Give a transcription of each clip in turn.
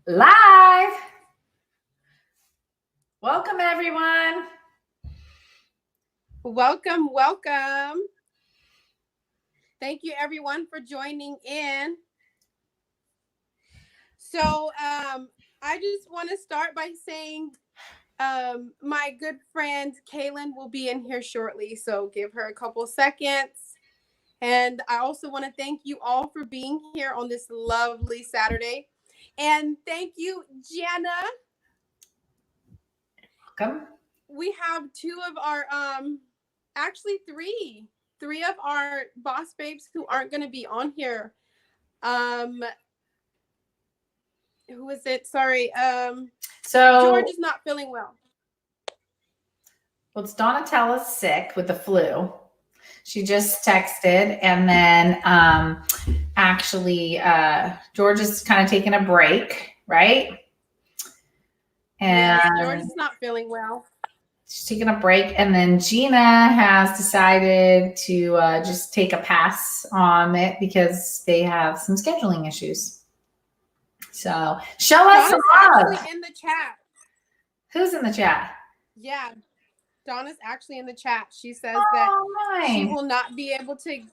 Live. Welcome, everyone. Welcome, welcome. Thank you, everyone, for joining in. So, I just want to start by saying my good friend Kaylin will be in here shortly, so give her a couple seconds. And I also want to thank you all for being here on this lovely Saturday. And thank you, Jana. Welcome. We have two of our, actually three of our boss babes who aren't going to be on here. Who is it? Sorry. So George is not feeling well. Well, it's Donatella's sick with the flu. She just texted, and then actually George is kind of taking a break, right? And yes, George is not feeling well. She's taking a break, and then Gina has decided to just take a pass on it because they have some scheduling issues. So show us some love. Actually in the chat. Who's in the chat? Yeah, Donna's actually in the chat. She says that she will not be able to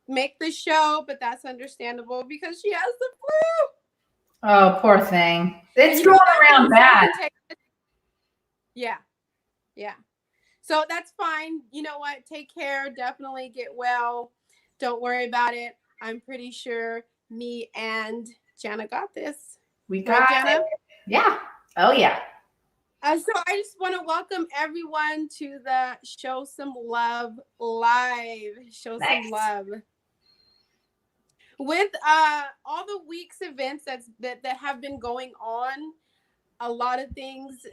make the show, but that's understandable because she has the flu. Oh, poor thing. It's going around bad. Yeah. So that's fine. You know what? Take care. Definitely get well. Don't worry about it. I'm pretty sure me and Jana got this. We got it. Yeah. Oh, yeah. So I just want to welcome everyone to the Show Some Love Live. Show some love. With all the week's events that have been going on, a lot of things,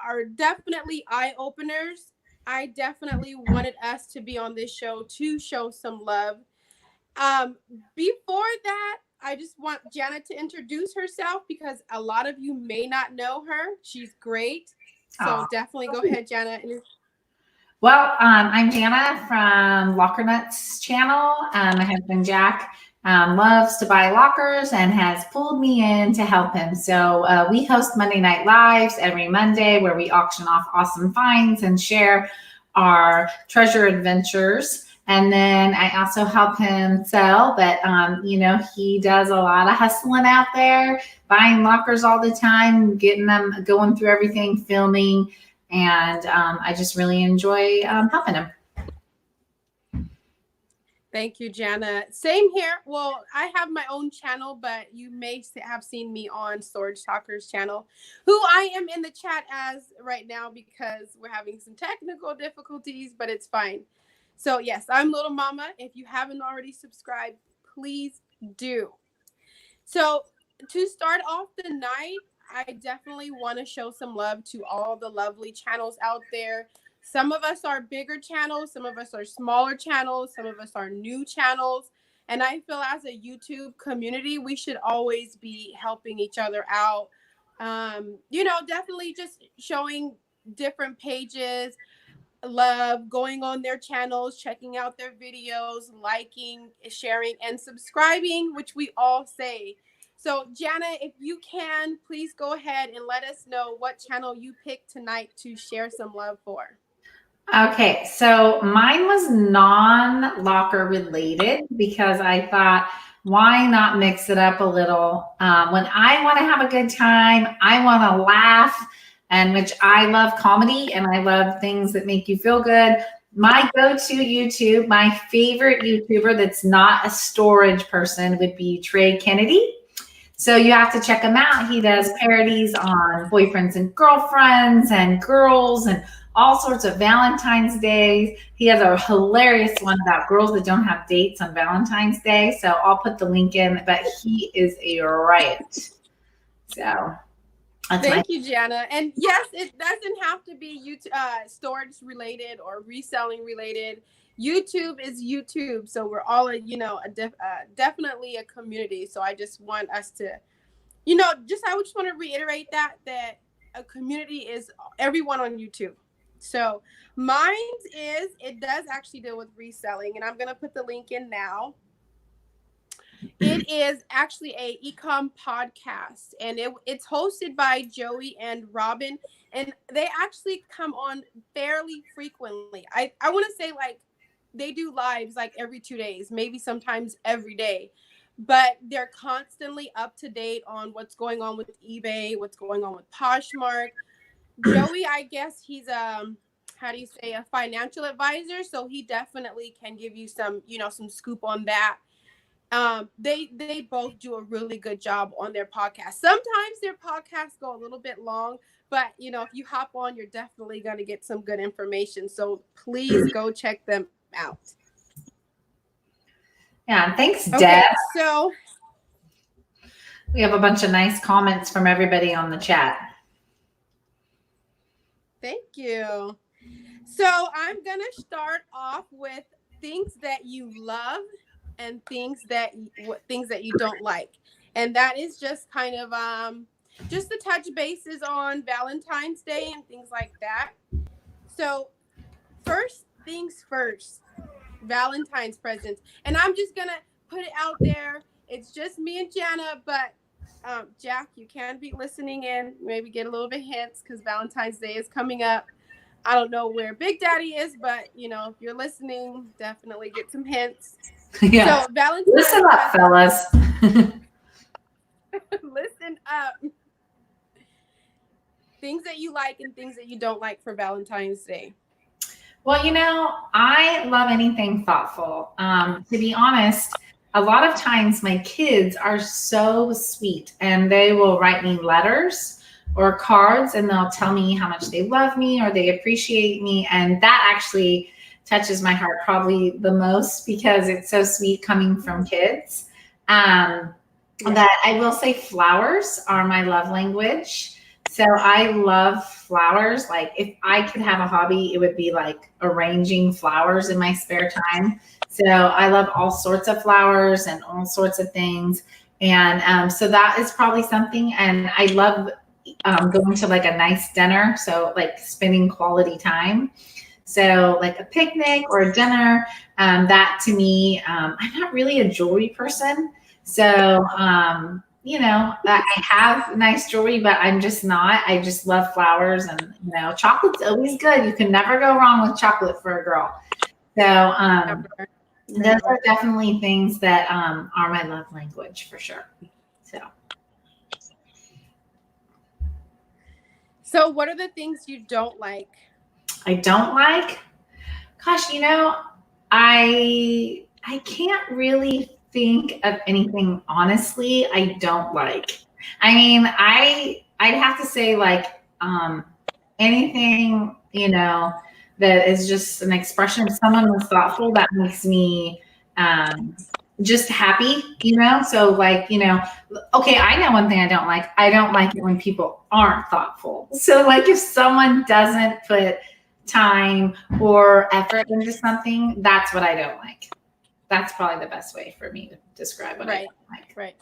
are definitely eye-openers. I definitely wanted us to be on this show to show some love. Before that, I just want Jana to introduce herself because a lot of you may not know her. She's great. So definitely go ahead, Jana. Well, I'm Jana from Locker Nuts channel. My husband, Jack, loves to buy lockers and has pulled me in to help him. So we host Monday Night Lives every Monday where we auction off awesome finds and share our treasure adventures. And then I also help him sell, but, he does a lot of hustling out there, buying lockers all the time, getting them, going through everything, filming. And I just really enjoy helping him. Thank you, Jana. Same here. Well, I have my own channel, but you may have seen me on Storage Talker's channel, who I am in the chat as right now because we're having some technical difficulties, but it's fine. So yes, I'm Little Mama. If you haven't already subscribed, please do. So to start off the night, I definitely want to show some love to all the lovely channels out there. Some of us are bigger channels, some of us are smaller channels, some of us are new channels. And I feel as a YouTube community, we should always be helping each other out. Definitely just showing different pages, love, going on their channels, checking out their videos, liking, sharing, and subscribing, which we all say. So, Jana, if you can, please go ahead and let us know what channel you picked tonight to share some love for. Okay, so mine was non-locker related because I thought, why not mix it up a little? When I want to have a good time, I want to laugh, and which I love comedy and I love things that make you feel good. My go-to YouTube, my favorite YouTuber that's not a storage person would be Trey Kennedy. So you have to check him out. He does parodies on boyfriends and girlfriends and girls and all sorts of Valentine's Days. He has a hilarious one about girls that don't have dates on Valentine's Day. So I'll put the link in, but he is a riot. So thank you, Jana. And yes, it doesn't have to be storage related or reselling related. YouTube is YouTube, so we're all definitely a community. So I just want us to, I just want to reiterate that a community is everyone on YouTube. So mine it does actually deal with reselling, and I'm gonna put the link in now. It is actually a ecom podcast, and it's hosted by Joey and Robin, and they actually come on fairly frequently. I want to say like they do lives like every 2 days, maybe sometimes every day, but they're constantly up to date on what's going on with eBay, what's going on with Poshmark. Joey, I guess he's how do you say, a financial advisor, so he definitely can give you some, some scoop on that. They both do a really good job on their podcast. Sometimes their podcasts go a little bit long, but if you hop on, you're definitely going to get some good information. So please go check them out. Yeah, thanks, Deb. Okay, so we have a bunch of nice comments from everybody on the chat. Thank you. So I'm going to start off with things that you love and things that you don't like. And that is just kind of just to touch bases on Valentine's Day and things like that. So first things first, Valentine's presents. And I'm just going to put it out there. It's just me and Jana, but Jack, you can be listening in, maybe get a little bit hints because Valentine's Day is coming up. I don't know where Big Daddy is, but if you're listening, definitely get some hints. Yeah. So Valentine's. Listen up, fellas. Listen up. Things that you like and things that you don't like for Valentine's Day. Well, I love anything thoughtful. To be honest, a lot of times my kids are so sweet and they will write me letters or cards and they'll tell me how much they love me or they appreciate me. And that actually touches my heart probably the most because it's so sweet coming from kids. That I will say flowers are my love language. So I love flowers. Like if I could have a hobby, it would be like arranging flowers in my spare time. So I love all sorts of flowers and all sorts of things. And so that is probably something. And I love going to like a nice dinner. So like spending quality time. So like a picnic or a dinner, that to me, I'm not really a jewelry person. So, I have nice jewelry, but I'm just not. I just love flowers and, chocolate's always good. You can never go wrong with chocolate for a girl. So those are definitely things that are my love language for sure. So what are the things you don't like? I don't like? Gosh, I can't really think of anything honestly I don't like. I mean, I'd have to say like anything, that is just an expression of someone was thoughtful that makes me just happy, so like, okay, I know one thing I don't like. I don't like it when people aren't thoughtful. So like if someone doesn't put time or effort into something, that's what I don't like. That's probably the best way for me to describe what I don't like. Right.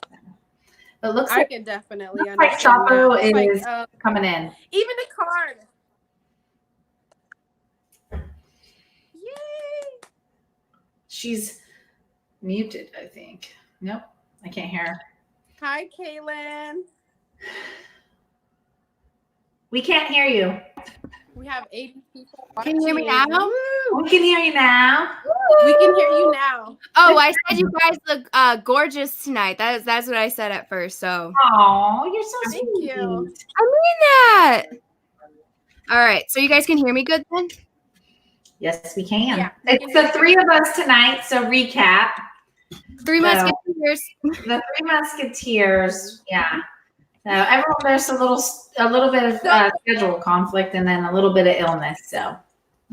It looks I like, can definitely understand like Chapo is like, coming in. Even the card. Yay! She's muted, I think. Nope, I can't hear her. Hi, Kaylin. We can't hear you. We have 80 people. Can you hear me now? Woo! We can hear you now. We can hear you now. Oh, I said you guys look gorgeous tonight. That's what I said at first. So. Oh, you're so Thank sweet. you. I mean that. All right, so you guys can hear me good then? Yes, we can. Yeah, it's the three of us tonight. So recap. Three Musketeers. The Three Musketeers. Yeah. So everyone, there's a little bit of schedule conflict and then a little bit of illness. So.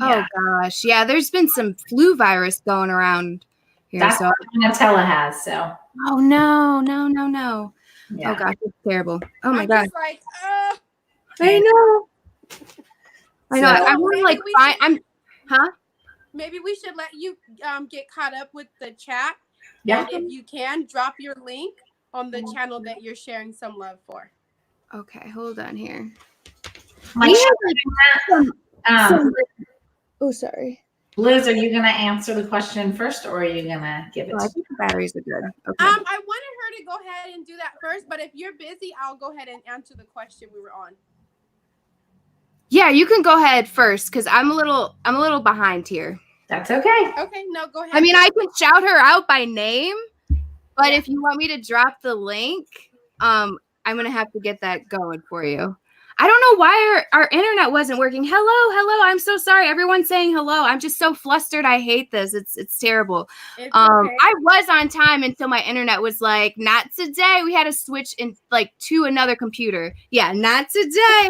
Yeah. Oh gosh, yeah. There's been some flu virus going around here. That's what Nutella has. So. Oh no. Yeah. Oh gosh, it's terrible. Oh my I'm gosh. just like, I know. I know. So I want to like find. Maybe we should let you get caught up with the chat. Yeah. And if you can, drop your link on the channel that you're sharing some love for. Okay, hold on here. Like, Oh, sorry. Liz, are you going to answer the question first, or are you going to give it Oh, I to think the batteries are good. Okay. I wanted her to go ahead and do that first, but if you're busy, I'll go ahead and answer the question we were on. Yeah, you can go ahead first because I'm a little behind here. That's okay. Okay, no, go ahead. I mean, I can shout her out by name, but Yeah. if you want me to drop the link, I'm gonna have to get that going for you. I don't know why our internet wasn't working. Hello. I'm so sorry. Everyone's saying hello. I'm just so flustered. I hate this. It's terrible. It's okay. I was on time until my internet was like, not today. We had to switch in like to another computer. Yeah, not today.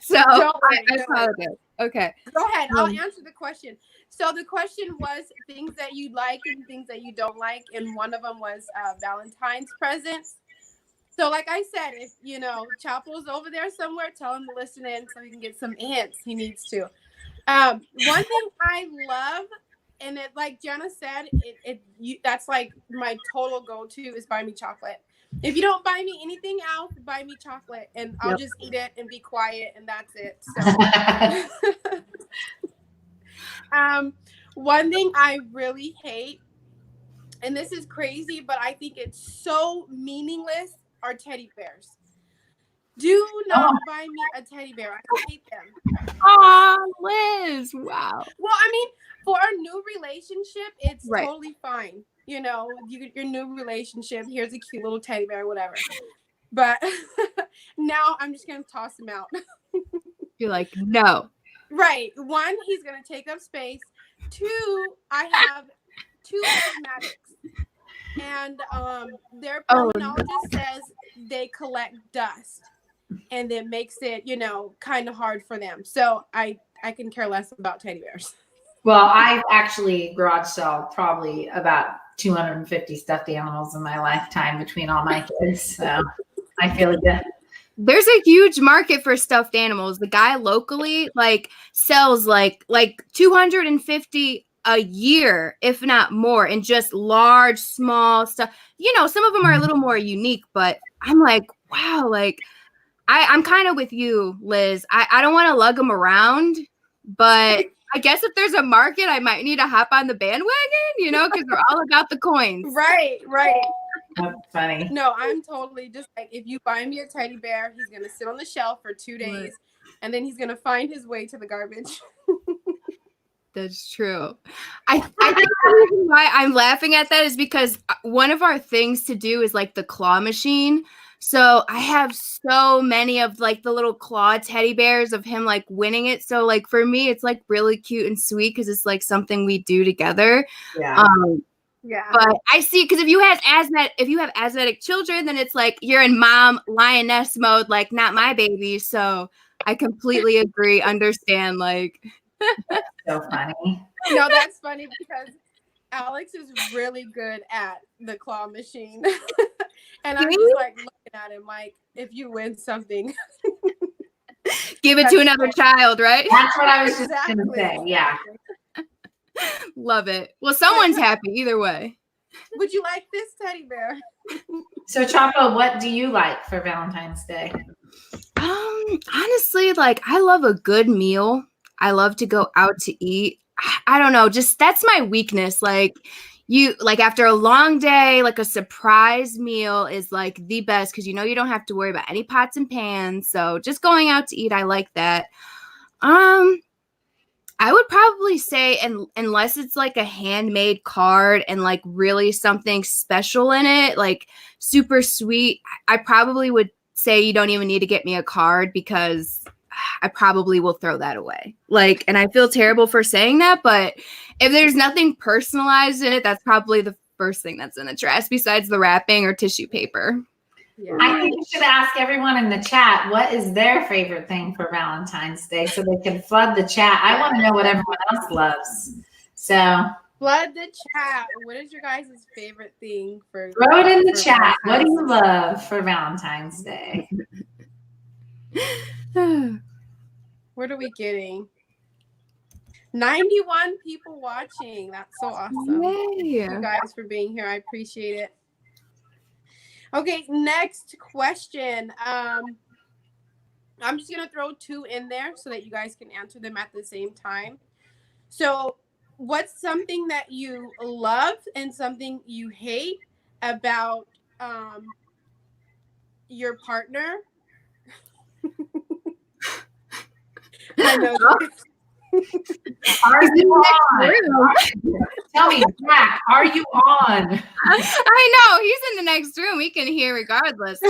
So I apologize. Okay. Go ahead. I'll answer the question. So the question was things that you like and things that you don't like, and one of them was Valentine's presents. So like I said, if Chapo's over there somewhere, tell him to listen in so he can get some hints he needs to. One thing I love, and it, like Jenna said, that's like my total go-to is buy me chocolate. If you don't buy me anything else, buy me chocolate, and I'll just eat it and be quiet, and that's it. So, one thing I really hate, and this is crazy, but I think it's so meaningless, are teddy bears. Do not buy me a teddy bear. I hate them. Oh, Liz. Wow. Well, I mean, for a new relationship, it's Right. totally fine. Your new relationship, here's a cute little teddy bear, whatever. But now I'm just going to toss him out. You're like, no. Right. One, he's going to take up space. Two, I have two asthmatics. And their pulmonologist says they collect dust. And it makes it, kind of hard for them. So I can care less about teddy bears. Well, I've actually garage sold probably about 250 stuffed animals in my lifetime between all my kids. So I feel good. There's a huge market for stuffed animals. The guy locally sells like 250 a year, if not more, in just large, small stuff. Some of them are a little more unique, but I'm like, wow, I'm kind of with you, Liz. I don't want to lug them around, but I guess if there's a market, I might need to hop on the bandwagon, because they're all about the coins. Right. That's funny. No, I'm totally just like, if you buy me a teddy bear, he's going to sit on the shelf for 2 days, and then he's going to find his way to the garbage. That's true. I think the reason why I'm laughing at that is because one of our things to do is like the claw machine. So I have so many of the little claw teddy bears of him winning it. So for me, it's really cute and sweet because it's something we do together. Yeah. Yeah. But I see, because if you have asthmatic children, then it's you're in mom lioness mode, not my baby. So I completely agree, understand, So funny. No, that's funny because Alex is really good at the claw machine. And I'm just looking at him if you win something, give it to another child, right? That's what I was just going to say. Yeah. Love it. Well, someone's happy either way. Would you like this teddy bear? So Chapo, what do you like for Valentine's Day? Honestly, I love a good meal. I love to go out to eat. I don't know, just that's my weakness. After a long day, a surprise meal is the best because you don't have to worry about any pots and pans. So just going out to eat, I like that. I would probably say, unless it's a handmade card and really something special in it, super sweet, I probably would say you don't even need to get me a card because I probably will throw that away. And I feel terrible for saying that, but if there's nothing personalized in it, that's probably the first thing that's in the trash besides the wrapping or tissue paper. Yeah. I think you should ask everyone in the chat what is their favorite thing for Valentine's Day so they can flood the chat. I want to know what everyone else loves. So flood the chat. What is your guys' favorite thing for? Throw it in the chat. What do you love for Valentine's Day? What are we getting? 91 people watching. That's so awesome. Yay. Thank you guys for being here. I appreciate it. Okay, next question. I'm just going to throw two in there so that you guys can answer them at the same time. So what's something that you love and something you hate about your partner? I know. Are you on? Tell me, Jack, are you on? I know he's in the next room. We can hear regardless.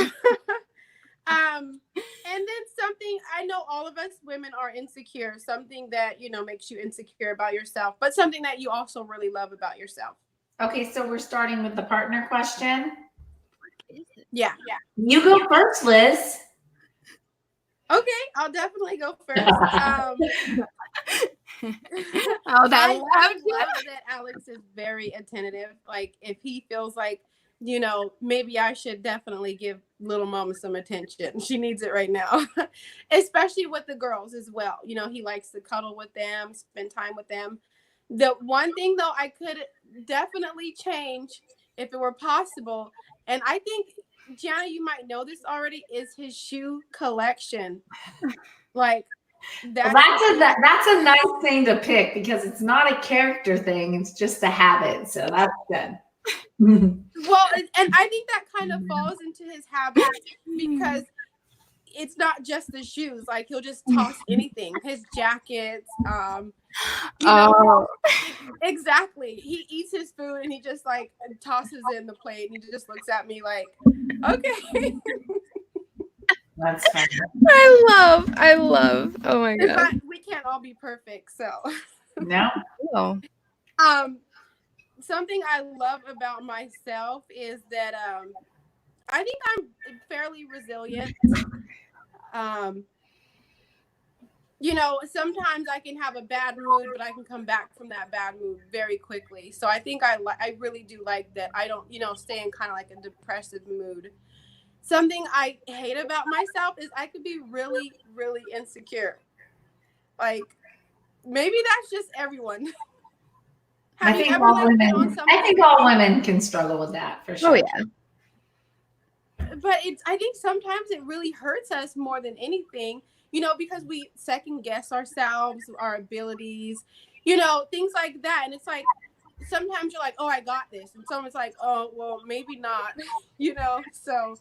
And then something, I know all of us women are insecure, something that, you know, makes you insecure about yourself, but something that you also really love about yourself. Okay, so we're starting with the partner question. Yeah. You go first, Liz. Okay, I'll definitely go first. Oh, that I loud. love that Alex is very attentive. Like, if he feels like, you know, maybe I should definitely give little mama some attention. She needs it right now, especially with the girls as well. You know, he likes to cuddle with them, spend time with them. The one thing, though, I could definitely change if it were possible, and I think, Gianna, you might know this already, is his shoe collection. Like, That's a nice thing to pick because it's not a character thing. It's just a habit. So that's good. Well, and I think that kind of falls into his habit because it's not just the shoes. Like, he'll just toss anything, his jackets, you know, exactly. He eats his food and he just like tosses it in the plate and he just looks at me like, okay. That's fine. I love. Oh my god. We can't all be perfect, so. No. Oh. Something I love about myself is that I think I'm fairly resilient. You know, sometimes I can have a bad mood, but I can come back from that bad mood very quickly. So I think I really do like that. I don't, you know, stay in kind of like a depressive mood. Something I hate about myself is I could be really, really insecure. Like, maybe that's just everyone. I think all women can struggle with that for sure. Oh yeah. But I think sometimes it really hurts us more than anything, you know, because we second guess ourselves, our abilities, you know, things like that. And it's like, sometimes you're like, oh, I got this. And someone's like, oh, well, maybe not, you know? So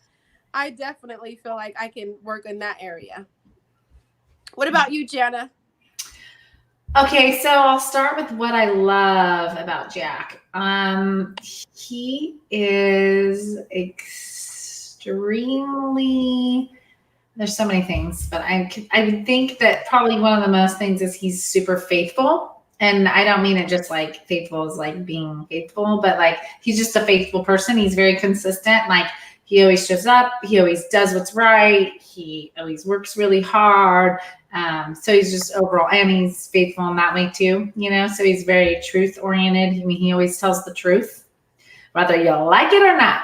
I definitely feel like I can work in that area. What about you, Jenna? Okay, so I'll start with what I love about Jack. He is extremely, there's so many things, but I would think that probably one of the most things is he's super faithful. And I don't mean it just like faithful as like being faithful, but like he's just a faithful person. He's very consistent. Like, he always shows up. He always does what's right. He always works really hard. So he's just overall, and he's faithful in that way too, you know, so he's very truth oriented. I mean, he always tells the truth, whether you like it or not.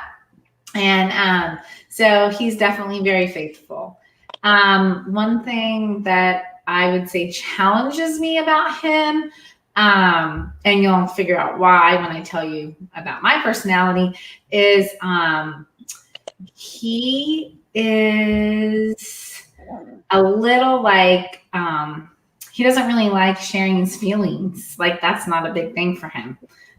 And so he's definitely very faithful. One thing that I would say challenges me about him, and you'll figure out why when I tell you about my personality, is he is a little like, he doesn't really like sharing his feelings. Like, that's not a big thing for him,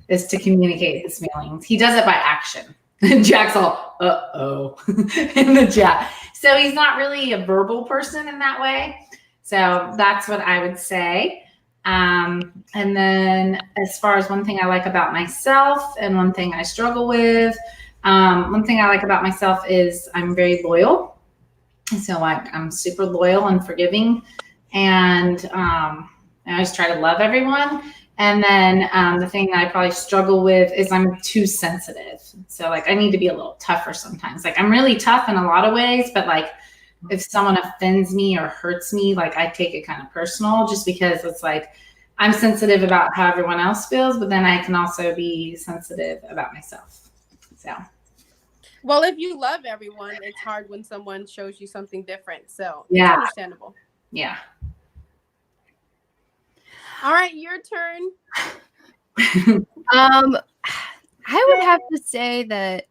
is to communicate his feelings. He does it by action. Jack's all, uh-oh, in the chat. So he's not really a verbal person in that way. So that's what I would say. And then as far as one thing I like about myself and one thing I struggle with, one thing I like about myself is I'm very loyal. So like, I'm super loyal and forgiving, and I always try to love everyone. And then the thing that I probably struggle with is I'm too sensitive. So like, I need to be a little tougher sometimes. Like, I'm really tough in a lot of ways, but like, if someone offends me or hurts me, like, I take it kind of personal, just because it's like, I'm sensitive about how everyone else feels, but then I can also be sensitive about myself. So. Well, if you love everyone, it's hard when someone shows you something different. So yeah, it's understandable. Yeah. All right, your turn. I would have to say that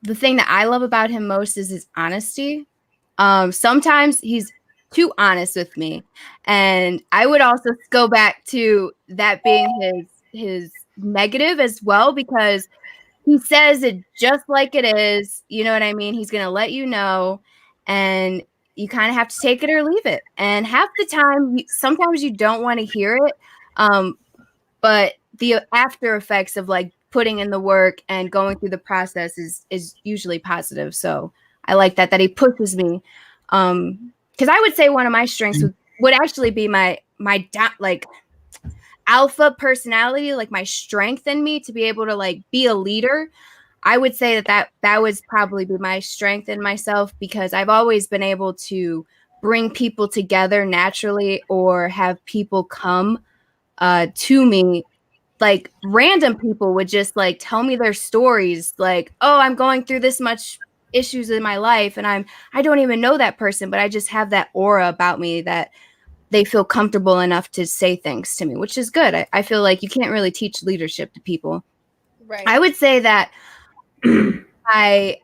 the thing that I love about him most is his honesty. Sometimes he's too honest with me. And I would also go back to that being his negative as well, because he says it just like it is. You know what I mean? He's going to let you know, and you kind of have to take it or leave it. And half the time, sometimes you don't want to hear it. But the after effects of like putting in the work and going through the process is usually positive. So I like that he pushes me. Because I would say one of my strengths would actually be my like alpha personality, like my strength in me to be able to like be a leader. I would say that was probably be my strength in myself, because I've always been able to bring people together naturally, or have people come to me. Like random people would just like tell me their stories, like, oh, I'm going through this much issues in my life, and I don't even know that person, but I just have that aura about me that they feel comfortable enough to say things to me, which is good. I feel like you can't really teach leadership to people. Right. I would say that my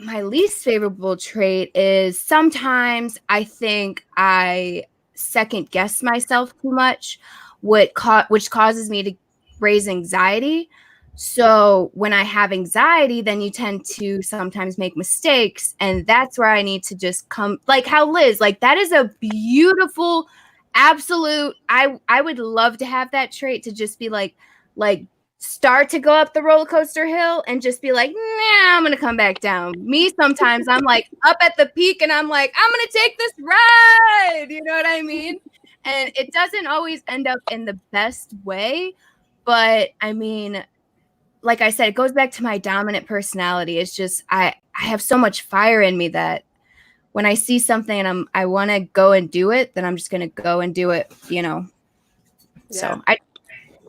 least favorable trait is sometimes I think I second guess myself too much, which causes me to raise anxiety. So when I have anxiety, then you tend to sometimes make mistakes. And that's where I need to just come, like how Liz, like that is a beautiful, absolute, I would love to have that trait, to just be like start to go up the roller coaster hill and just be like, nah, I'm going to come back down. Me, sometimes I'm like up at the peak and I'm like, I'm going to take this ride. You know what I mean? And it doesn't always end up in the best way. But I mean, like I said, it goes back to my dominant personality. It's just, I have so much fire in me that when I see something and I want to go and do it, then I'm just going to go and do it, you know? Yeah. So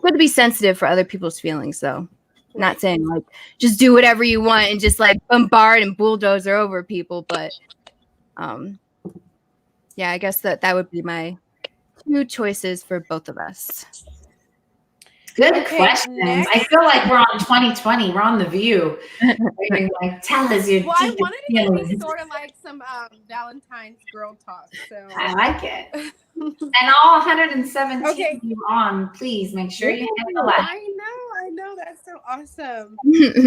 good to be sensitive for other people's feelings, though. Right. Not saying like just do whatever you want and just like bombard and bulldozer over people, but yeah, I guess that would be my two choices for both of us. Good questions. Next. I feel like we're on 2020. We're on The View. Like, tell us your. Well, I wanted it to be sort of like some Valentine's girl talk. So I like it. And all 117 of you on, please make sure you hit the like. I know. That's so awesome.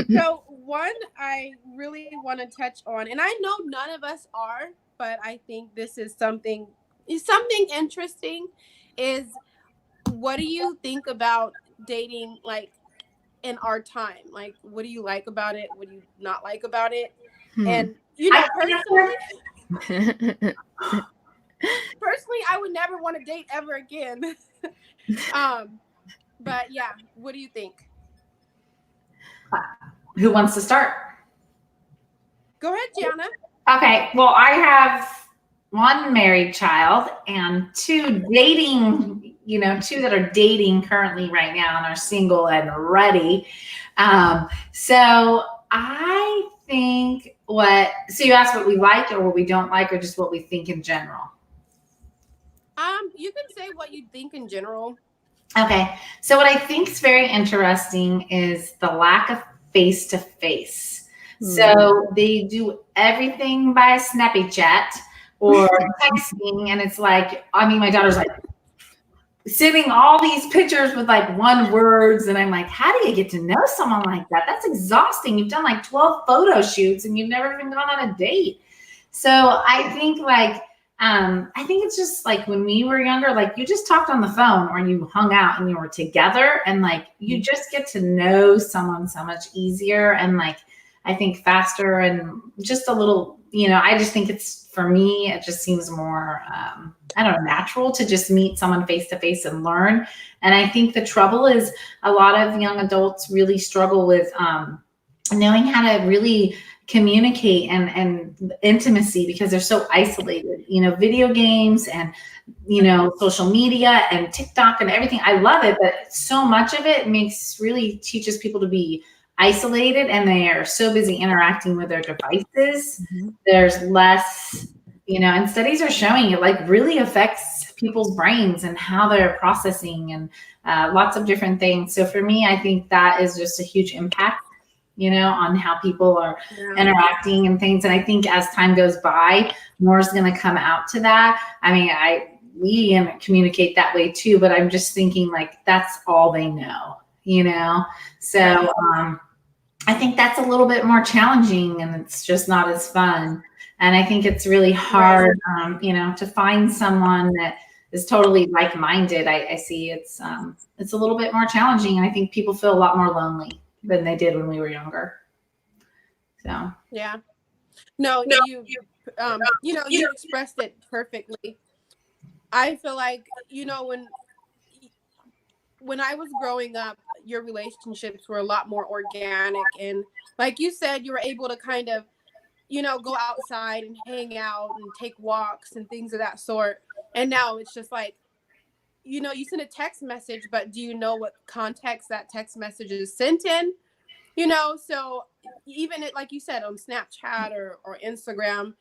So one I really want to touch on, and I know none of us are, but I think this is something interesting, is what do you think about dating like in our time? Like, what do you like about it? What do you not like about it? And you know, personally, I would never want to date ever again. But yeah, what do you think? Who wants to start? Go ahead, Gianna. Okay. Well, I have one married child and two dating, two that are dating currently right now and are single and ready. So I think so you asked what we like or what we don't like, or just what we think in general? You can say what you think in general. Okay. So what I think is very interesting is the lack of face-to-face. So they do everything by snappy chat or texting. And it's like, my daughter's like sending all these pictures with like one words. And I'm like, how do you get to know someone like that? That's exhausting. You've done like 12 photo shoots and you've never even gone on a date. So I think I think it's just like when we were younger, like you just talked on the phone or you hung out and you were together and like you just get to know someone so much easier and like I think faster and just a little, I just think for me, it just seems more, natural to just meet someone face to face and learn. And I think the trouble is a lot of young adults really struggle with knowing how to really communicate and intimacy because they're so isolated, video games and, social media and TikTok and everything. I love it, but so much of it really teaches people to be isolated and they are so busy interacting with their devices. Mm-hmm. There's less, and studies are showing it like really affects people's brains and how they're processing and lots of different things. So for me, I think that is just a huge impact. on how people are interacting and things. And I think as time goes by, more is going to come out to that. I mean, we communicate that way too, but I'm just thinking like that's all they know, So I think that's a little bit more challenging, and it's just not as fun. And I think it's really hard, to find someone that is totally like-minded. I see it's a little bit more challenging, and I think people feel a lot more lonely than they did when we were younger. So yeah, no, you expressed it perfectly. I feel like when I was growing up, your relationships were a lot more organic, and like you said, you were able to kind of go outside and hang out and take walks and things of that sort. And now it's just like, you send a text message, but do you know what context that text message is sent in? So even like you said, on Snapchat or Instagram,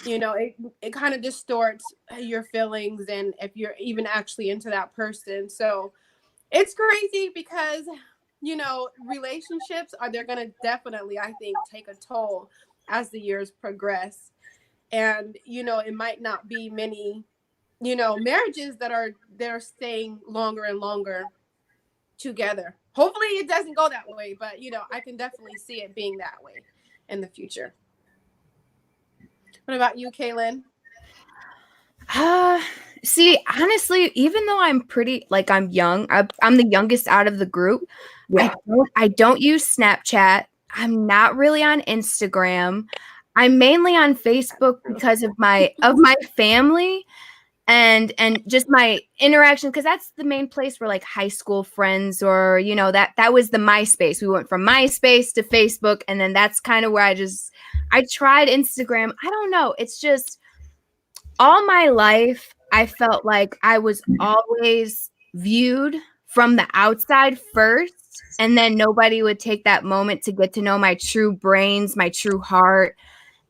it kind of distorts your feelings and if you're even actually into that person. So it's crazy because, relationships they're going to definitely, I think, take a toll as the years progress. And, it might not be many, marriages they're staying longer and longer together. Hopefully it doesn't go that way, but, I can definitely see it being that way in the future. What about you, Kaylin? See, honestly, even though I'm pretty, like I'm young, I'm the youngest out of the group. Yeah. I don't use Snapchat. I'm not really on Instagram. I'm mainly on Facebook because of my family and just my interaction, because that's the main place where like high school friends or that was the MySpace. We went from MySpace to Facebook, and then that's kind of where I tried Instagram. I don't know. It's just all my life I felt like I was always viewed from the outside first, and then nobody would take that moment to get to know my true brains, my true heart,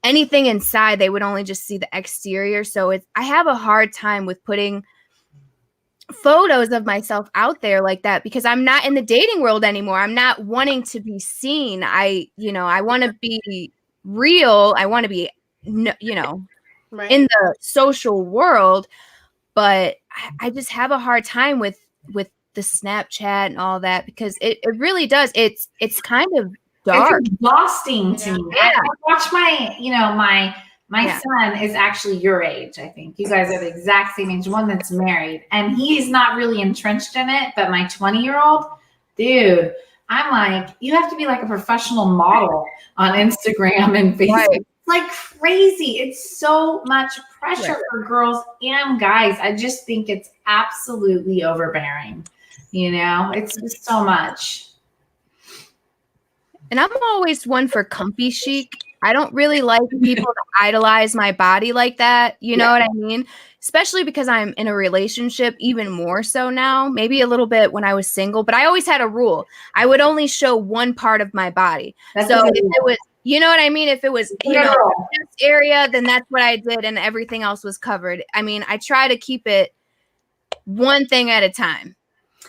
anything inside. They would only just see the exterior. So I have a hard time with putting photos of myself out there like that because I'm not in the dating world anymore. I'm not wanting to be seen. I want to be real. I want to be, right, in the social world, but I just have a hard time with the Snapchat and all that because it really does. It's kind of dark. It's exhausting to me. Yeah. I watch my son is actually your age. I think you guys are the exact same age, one that's married, and he's not really entrenched in it. But my 20-year-old, dude, I'm like, you have to be like a professional model on Instagram and Facebook. Right. It's like crazy. It's so much pressure for girls and guys. I just think it's absolutely overbearing. It's just so much. And I'm always one for comfy chic. I don't really like people to idolize my body like that. You know what I mean? Especially because I'm in a relationship, even more so now. Maybe a little bit when I was single, but I always had a rule. I would only show one part of my body. So if it was, you know what I mean? If it was, this area, then that's what I did and everything else was covered. I mean, I try to keep it one thing at a time.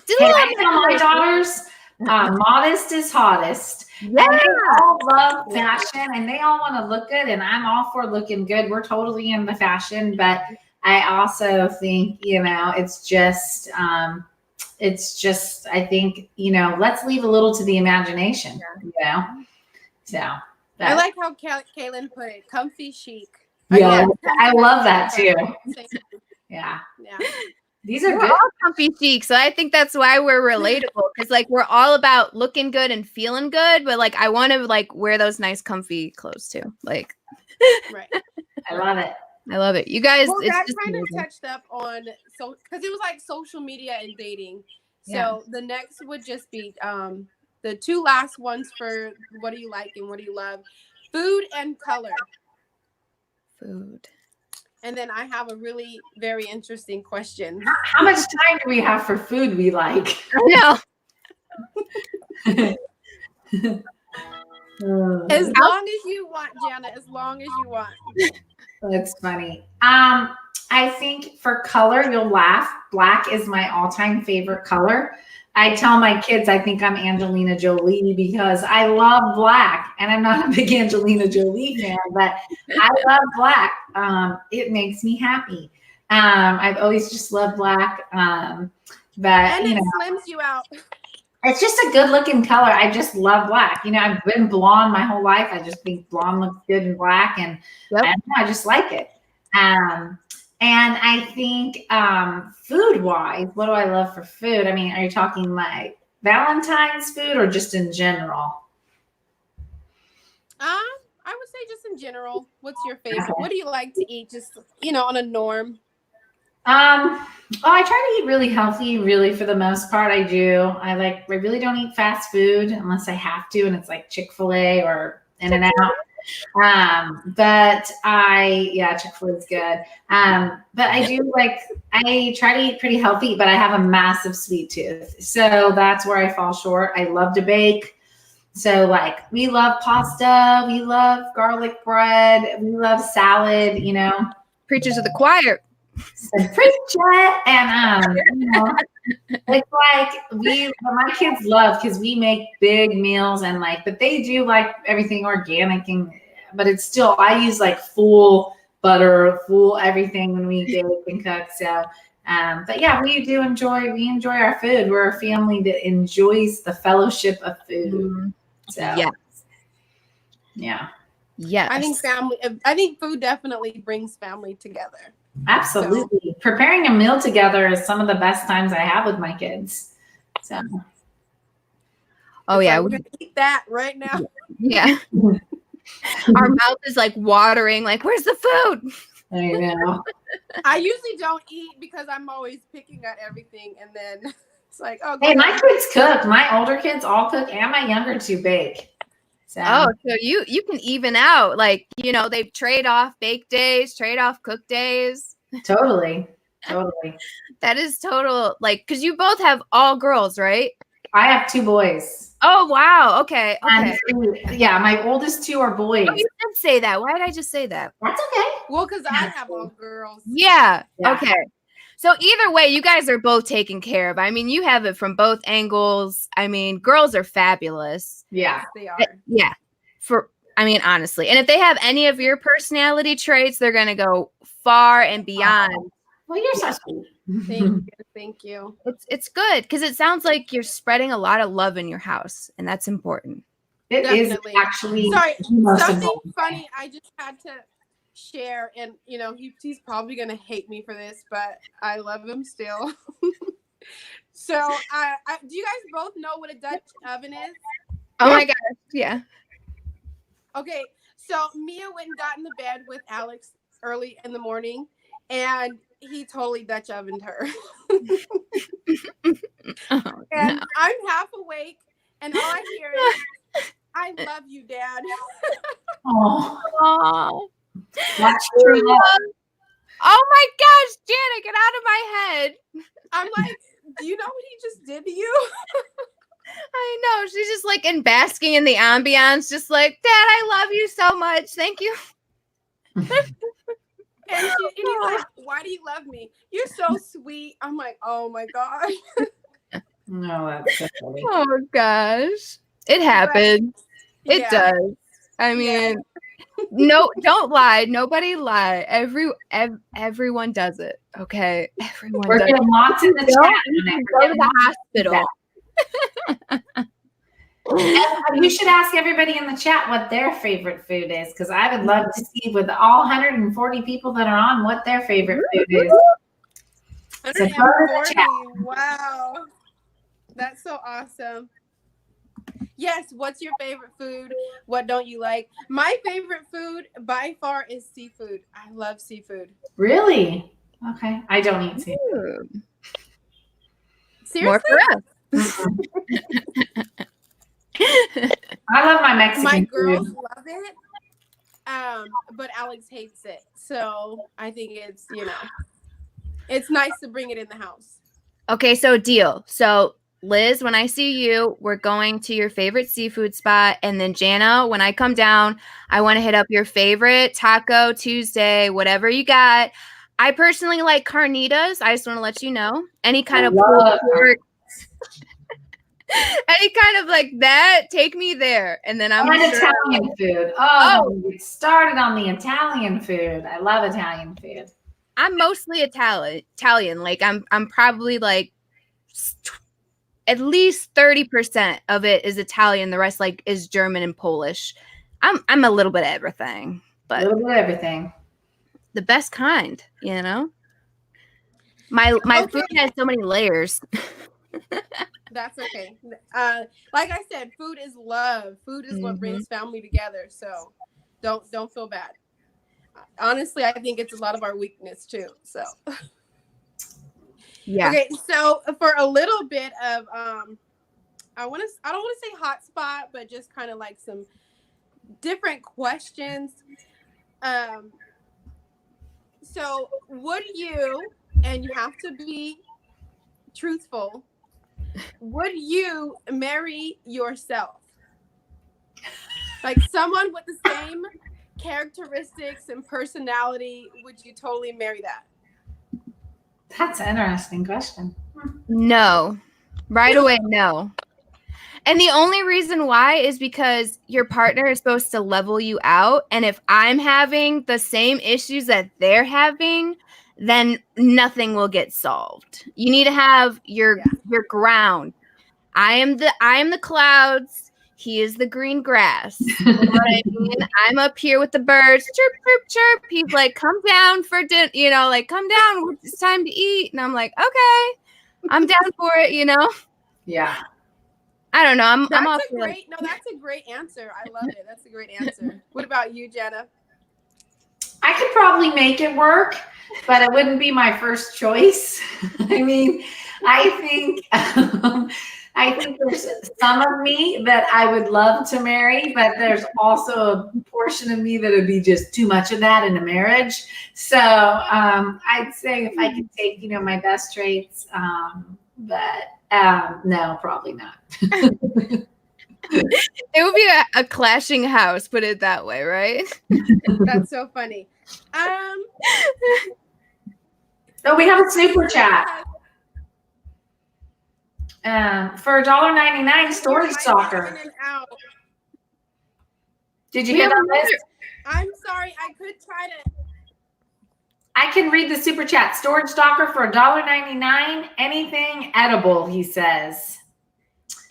I tell my daughters, modest is hottest. Yeah. And they all love fashion and they all want to look good, and I'm all for looking good. We're totally in the fashion, but I also think, it's just I think, let's leave a little to the imagination, So I like how Kaylin put it, comfy chic. Yeah, I love that too. Yeah. These are we're all comfy chic, so I think that's why we're relatable. Because like we're all about looking good and feeling good, but like I want to like wear those nice comfy clothes too. Like, right? I love it. I love it. You guys, well, that kind of touched up on because it was like social media and dating. So the next would just be the two last ones for what do you like and what do you love, food and color. Food. And then I have a really very interesting question. How much time do we have for food we like? I know. As long as you want, Jana, as long as you want. That's funny. I think for color, you'll laugh. Black is my all-time favorite color. I tell my kids I think I'm Angelina Jolie because I love black, and I'm not a big Angelina Jolie fan, but I love black. It makes me happy. I've always just loved black. But And you it know, slims you out. it's just a good looking color. I just love black. You know, I've been blonde my whole life. I just think blonde looks good in black, and Yep. I don't know, I just like it. And I think food wise, what do I love for food? I mean, are you talking like Valentine's food or just in general? I would say just in general. What's your favorite? Okay. What do you like to eat? Just on a norm. Well, I try to eat really healthy, really for the most part. I do. I really don't eat fast food unless I have to, and it's like Chick-fil-A or In-N-Out. Chick-fil-A is good. But I try to eat pretty healthy, but I have a massive sweet tooth. So that's where I fall short. I love to bake. So we love pasta, we love garlic bread, we love salad, Preachers of the choir. So preach it. And it's what my kids love because we make big meals and but they do like everything organic but it's still I use full butter, full everything when we bake and cook. So but yeah, we enjoy our food. We're a family that enjoys the fellowship of food. So yeah. I think food definitely brings family together. Absolutely. So, preparing a meal together is some of the best times I have with my kids. So we're gonna eat that right now. Yeah. Our mouth is watering, where's the food? I know. I usually don't eat because I'm always picking at everything, and then it's hey, my kids cook. My older kids all cook, and my younger two bake. So you can even out, they trade off bake days, trade off cook days. Totally. That is total, because you both have all girls, right? I have two boys. Oh, wow. Okay. Yeah, my oldest two are boys. Oh, you did say that. Why did I just say that? That's okay. Well, because I have all girls. Yeah. Okay. So either way, you guys are both taken care of. I mean, you have it from both angles. I mean, girls are fabulous. Yeah. Yes, they are. Yeah. Honestly. And if they have any of your personality traits, they're going to go far and beyond. Well, you're so sweet. Thank you. It's good because it sounds like you're spreading a lot of love in your house, and that's important. It Definitely. Is actually something funny I just had to share, and he's probably gonna hate me for this, but I love him still. So do you guys both know what a Dutch oven is? Oh my gosh, yeah. Okay, so Mia went and got in the bed with Alex early in the morning, and he totally Dutch ovened her. And no. I'm half awake, and all I hear is, "I love you, Dad." Oh, that's true. Oh my gosh, Jana, get out of my head. I'm like, do you know what he just did to you? I know. She's just in basking in the ambiance, just Dad, I love you so much. Thank you. And he's like, why do you love me? You're so sweet. I'm like, oh my gosh. No, that's so funny. Oh gosh. It happens. But, it does. I mean, no, don't lie. Nobody lie. Everyone does it. Okay. Everyone We're does getting lots in the chat. Go to the hospital. And you should ask everybody in the chat what their favorite food is, because I would love to see with all 140 people that are on what their favorite food is. 140. Wow. That's so awesome. Yes, what's your favorite food? What don't you like? My favorite food by far is seafood. I love seafood. Really? Okay. I don't eat seafood. Seriously? More for us. I love my Mexican My food. girls love it, but Alex hates it. So I think it's, it's nice to bring it in the house. Okay, so deal. So Liz, when I see you, we're going to your favorite seafood spot. And then Jana, when I come down, I want to hit up your favorite Taco Tuesday, whatever you got. I personally like carnitas. I just want to let you know. Any kind of pulled pork. Any kind of like that, take me there. And then I'm And sure Italian food. Oh, don't get started on the Italian food. I love Italian food. I'm mostly Italian. Like I'm probably like at least 30% of it is Italian. The rest like is German and Polish. I'm a little bit of everything, A but little bit of everything. the best kind, you know? My Okay. food has so many layers. That's okay. Like I said, food is love. Food is what brings family together. So don't feel bad. Honestly, I think it's a lot of our weakness too. So Yeah. okay, so for a little bit of I don't want to say hot spot, but just kind of like some different questions. So would you, and you have to be truthful, would you marry yourself? Like someone with the same characteristics and personality, would you totally marry that? That's an interesting question. No. Right away, no. And the only reason why is because your partner is supposed to level you out. And if I'm having the same issues that they're having, then nothing will get solved. You need to have your ground. I am the clouds. He is the green grass. You know what I mean? I'm up here with the birds. Chirp, chirp, chirp. He's like, come down for dinner. You know, like, come down. It's time to eat. And I'm like, okay, I'm down for it, you know? Yeah. I don't know. I'm That's also that's a great answer. I love it. That's a great answer. What about you, Jenna? I could probably make it work, but it wouldn't be my first choice. I mean, I think there's some of me that I would love to marry, but there's also a portion of me that would be just too much of that in a marriage. So I'd say if I could take, my best traits, but no, probably not. it would be a clashing house, put it that way, right? That's so funny. So we have a super chat. For $1.99, Story Stalker. Did you hear that list? I'm sorry, I could try to. I can read the super chat. Storage Stalker for $1.99. Anything edible, he says.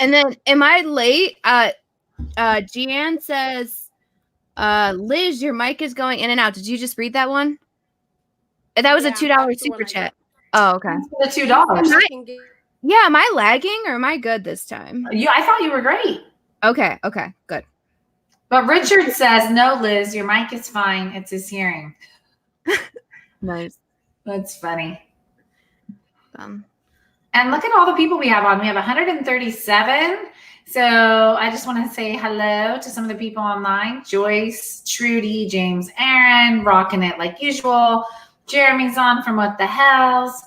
And then, am I late? Gian says, Liz, your mic is going in and out. Did you just read that one? That was a $2 super chat. Oh, okay. The $2. Yeah, am I lagging or am I good this time? I thought you were great. Okay, good. But Richard says, no, Liz, your mic is fine. It's his hearing. Nice. That's funny. And look at all the people we have on. We have 137. So I just want to say hello to some of the people online. Joyce, Trudy, James, Aaron, rocking it like usual. Jeremy's on from What the Hells.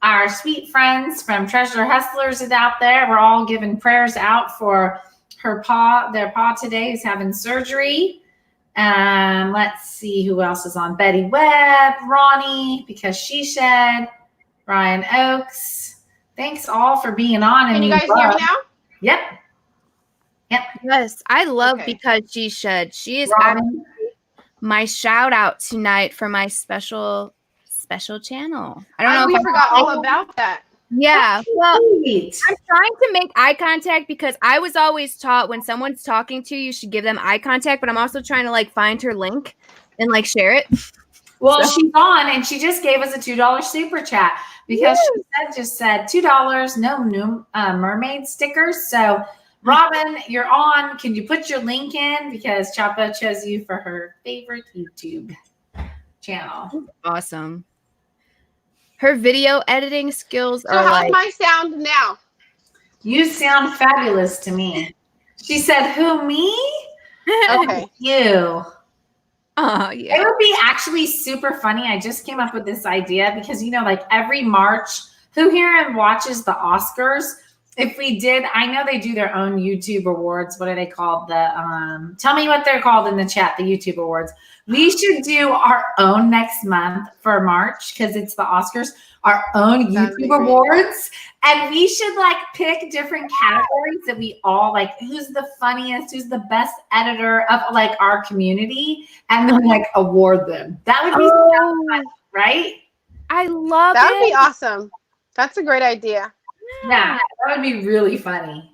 Our sweet friends from Treasure Hustlers is out there. We're all giving prayers out for their paw today who's having surgery. Let's see who else is on. Betty Webb, Ronnie, because she shed, Ryan Oakes. Thanks all for being on. Can you guys hear me now? Yep. Yes, I love Because She Shed. She is my shout out tonight for my special channel. I don't know we if forgot all about that. Yeah, well, I'm trying to make eye contact because I was always taught when someone's talking to you, you should give them eye contact. But I'm also trying to like find her link and like share it. Well, she's on and she just gave us a $2 super chat because she just said $2, no new mermaid stickers. So Robin, you're on. Can you put your link in because Chapa chose you for her favorite YouTube channel? Awesome. Her video editing skills are how's my sound now? You sound fabulous to me. She said, who, me? Okay. You. Oh, yeah. It would be actually super funny. I just came up with this idea because, like every March, who here watches the Oscars? if we did, I know they do their own YouTube awards. What are they called? Tell me what they're called in the chat, the YouTube awards. We should do our own next month for March because it's the Oscars, our own That'd be YouTube great. awards. And we should like pick different categories that we all like, who's the funniest, who's the best editor of like our community, and then like award them. That would be so fun, right? I love That would be it. awesome. That's a great idea. Yeah, that would be really funny.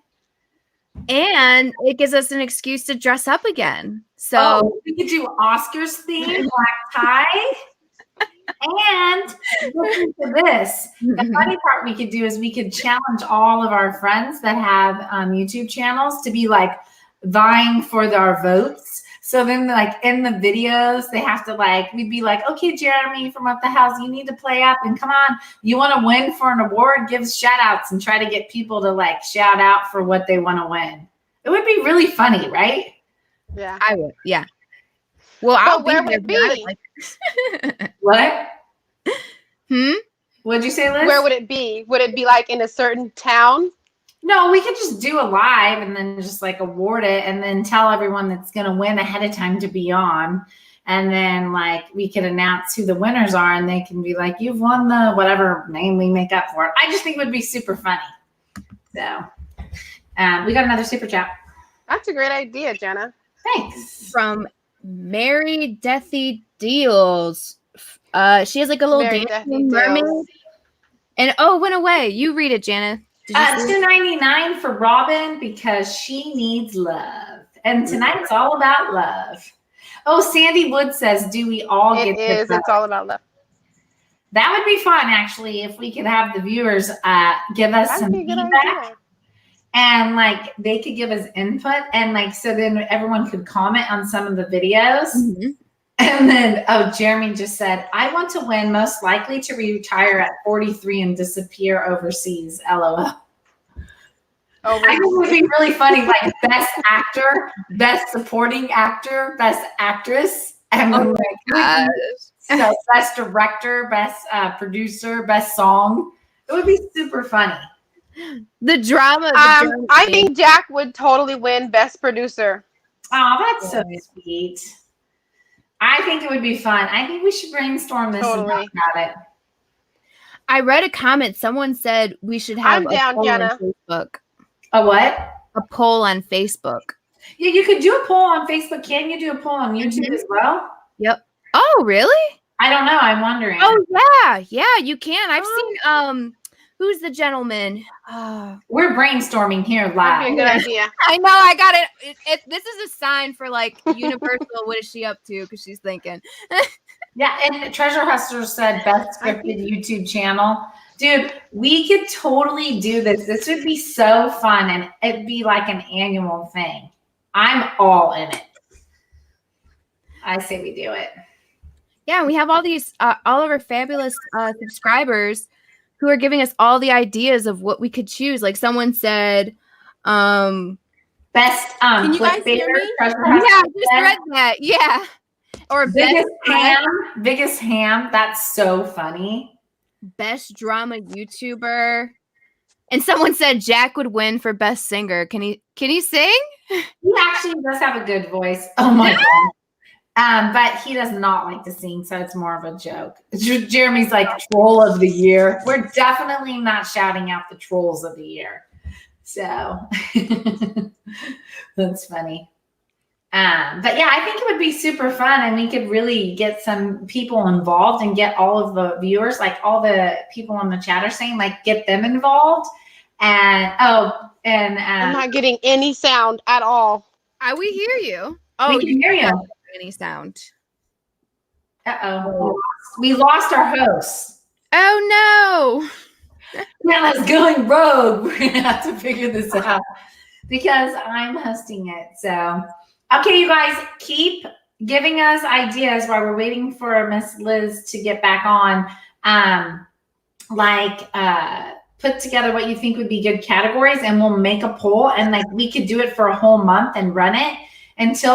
And it gives us an excuse to dress up again. So we could do Oscars theme, black tie. And listen to this. The funny part we could do is we could challenge all of our friends that have YouTube channels to be like vying for their votes. So then like in the videos, they have to like, we'd be like, okay, Jeremy from Up the House, you need to play up and come on. You want to win for an award? Give shout outs and try to get people to like shout out for what they want to win. It would be really funny, right? Yeah. I would, yeah. Well, But I'll where be would there. it be? What? Hmm? What'd you say, Liz? Where would it be? Would it be like in a certain town? No, we could just do a live and then just like award it and then tell everyone that's going to win ahead of time to be on. And then like we could announce who the winners are and they can be like, you've won the whatever name we make up for it. I just think it would be super funny. So we got another super chat. That's a great idea, Jenna. Thanks. From Mary Deathy Deals. She has like a little Mary dancing Deathy mermaid. Deals. And it went away. You read it, Jana. Did you see it? $2.99 for Robin because she needs love. And tonight's all about love. Oh, Sandy Wood says, do we all It get is. this? It's all about love. That would be fun, actually, if we could have the viewers give us That'd some be a good feedback. idea. And like they could give us input and like so then everyone could comment on some of the videos. Mhm. And then Jeremy just said, I want to win, most likely to retire at 43 and disappear overseas. LOL. I think it would be really funny, like best actor, best supporting actor, best actress, and then so best director, best producer, best song. It would be super funny. The drama. I think Jack would totally win Best Producer. Oh, that's so sweet. I think it would be fun. I think we should brainstorm this and talk about it. I read a comment. Someone said we should have I'm down, poll Jenna. on Facebook. A what? A poll on Facebook. Yeah, you could do a poll on Facebook. Can you do a poll on YouTube as well? Yep. Oh, really? I don't know. I'm wondering. Oh, yeah. Yeah, you can. I've seen who's the gentleman? We're brainstorming here That'd live. be a good idea. I know. I got it. This is a sign for like Universal. What is she up to? Because she's thinking. Yeah, and Treasure Hustler said best scripted YouTube channel. Dude, we could totally do this. This would be so fun, and it'd be like an annual thing. I'm all in it. I say we do it. Yeah, we have all these, all of our fabulous subscribers who are giving us all the ideas of what we could choose. Like someone said, best Can you guys clickbaiter, hear me? Treasure yeah, I Hustler just said. read that. Yeah. Or Biggest ham. That's so funny. best drama YouTuber. And someone said Jack would win for best singer. Can he sing? He actually does have a good voice. Oh my god. But he does not like to sing, so it's more of a joke. Jeremy's like troll of the year. We're definitely not shouting out the trolls of the year. So that's funny. But yeah, I think it would be super fun and we could really get some people involved and get all of the viewers, like all the people on the chat are saying, like get them involved. And I'm not getting any sound at all. We hear you. Oh, we can hear you. Any sound. Uh-oh. We lost our host. Oh no. Now going rogue. We're gonna have to figure this out because I'm hosting it. So okay, you guys keep giving us ideas while we're waiting for Miss Liz to get back on. Put together what you think would be good categories and we'll make a poll and like we could do it for a whole month and run it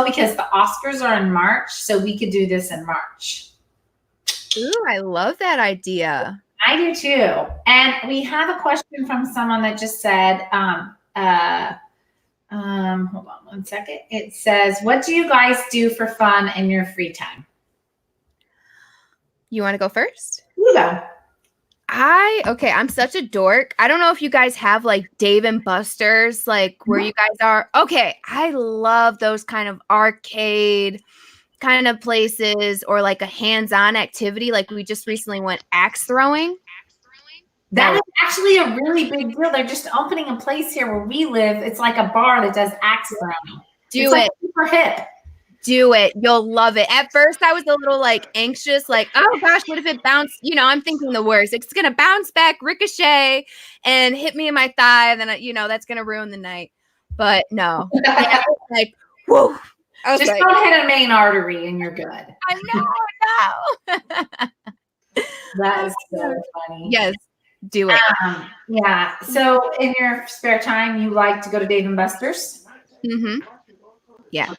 because the Oscars are in March. So we could do this in March. Ooh, I love that idea. I do too. And we have a question from someone that just said, hold on one second. It says, what do you guys do for fun in your free time? You want to go first? You go. I'm such a dork. I don't know if you guys have like Dave and Buster's, like where you guys are. Okay, I love those kind of arcade kind of places, or like a hands-on activity. Like we just recently went axe throwing. That is actually a really big deal. They're just opening a place here where we live. It's like a bar that does axe throwing. Do it's it. Like super hip. Do it. You'll love it. At first, I was a little like anxious, like, oh gosh, what if it bounced? You know, I'm thinking the worst. It's going to bounce back, ricochet, and hit me in my thigh. Then, that's going to ruin the night. But no. Yeah, like, whoa. Just like, don't hit a main artery and you're good. I know. That is so funny. Yes, do it. Yeah. So in your spare time, you like to go to Dave and Buster's? Mm-hmm. Yeah.